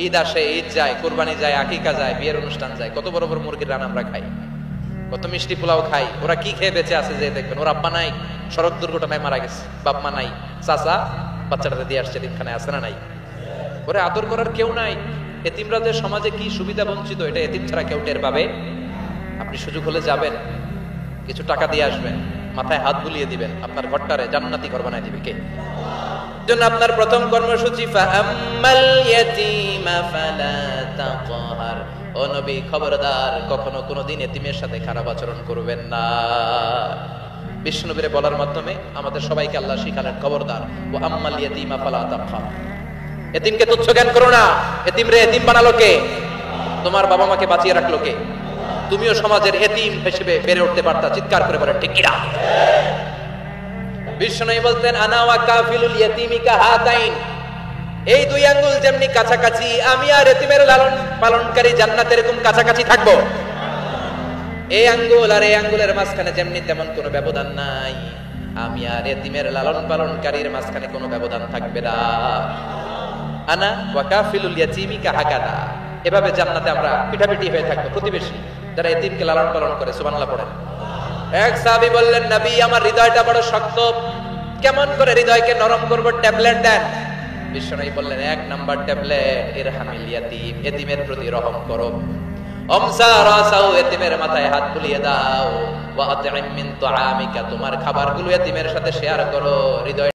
ঈদ আসে, ঈদ যায়, কুরবানি যায়, আকিকা যায়, বিয়ের অনুষ্ঠান যায়, কত বড় বড় মুরগির রান আমরা খাই, কত মিষ্টি পোলাও খাই। ওরা কি খেয়ে বেঁচে আছে যে দেখবেন, ওর আব্বা নাই, সড়ক দুর্ঘটনায় মারা গেছে, বাপ মা নাই, চাচা বাচ্চাটাতে দিয়ে আসছে এতিমখানায়, আছে না নাই? ওরে আদর করার কেউ নাই। এতিমরা যে সমাজে কি সুবিধা বঞ্চিত, এটা এতিম ছাড়া কেউ টের পাবে? আপনি সুযোগ হলে যাবেন, কিছু টাকা দিয়ে আসবেন, মাথায় হাত বুলিয়ে দিবেন, আপনার ঘরটারে জান্নাতি ঘর বানায় দিবে কে? জন্য আপনার প্রথম কর্মসূচি ফাআম্মাল ইয়াতীমা ফালা তাকহার। ও নবী, খবরদার, কখনো কোনোদিন এতিমের সাথে খারাপ আচরণ করবেন না। বিষ্ণুবীরে বলার মাধ্যমে আমাদের সবাইকে আল্লাহ শিখালেন, খবরদার, ও আম্মাল ইয়াতীমা ফালা তাকহার, এতিমকে তুচ্ছ জ্ঞান করো না। এতিম রে এতিম বানালো কে? তোমার বাবা মাকে বাঁচিয়ে রাখলো কে? তুমিও সমাজের এতিম হিসেবে বেড়ে উঠতে পারতা। চিৎকার করে বলেন ঠিক কিনা? বিষ্ণু বলতেন, আনা ওয়া কাফিলুল ইয়াতীমি কাহাতাইন, এই দুই আঙ্গুল যেমনি কাছাকাছি, আমি আর এতিমের লালন পালনকারী জান্নাতে এরকম কাছাকাছি থাকবো। এই আঙ্গুল আর এই আঙ্গুলের মাঝখানে যেমনি তেমন কোনো ব্যবধান নাই, আমি আর এতিমের লালন পালনকারীর মাঝখানে কোনো ব্যবধান থাকবে না। আনা ওয়া কাফিলুল ইয়াতীমি কাহাকাদা, এভাবে জান্নাতে আমরা পিঠাপিঠি হয়ে থাকবো, প্রতিবেশী যারা এতিমকে লালন পালন করে। সুবহানাল্লাহ পড়েন। এক সাহাবী বললেন, নবী, আমার হৃদয়টা বড় শক্ত, কেমন করে হৃদয়কে নরম করব? ট্যাবলেট দেন। বিশ্বনবী বললেন, এক নাম্বার ট্যাবলেট, ইরহামিল ইয়াতীম, এতিমের প্রতি রহম করো। আমসা রাসাউ, এতিমের মাথায় হাত বুলিয়ে দাও। ওয়া আত'ইম মিন তুআমিকা, তোমার খাবারগুলো এতিমের সাথে শেয়ার করো। হৃদয়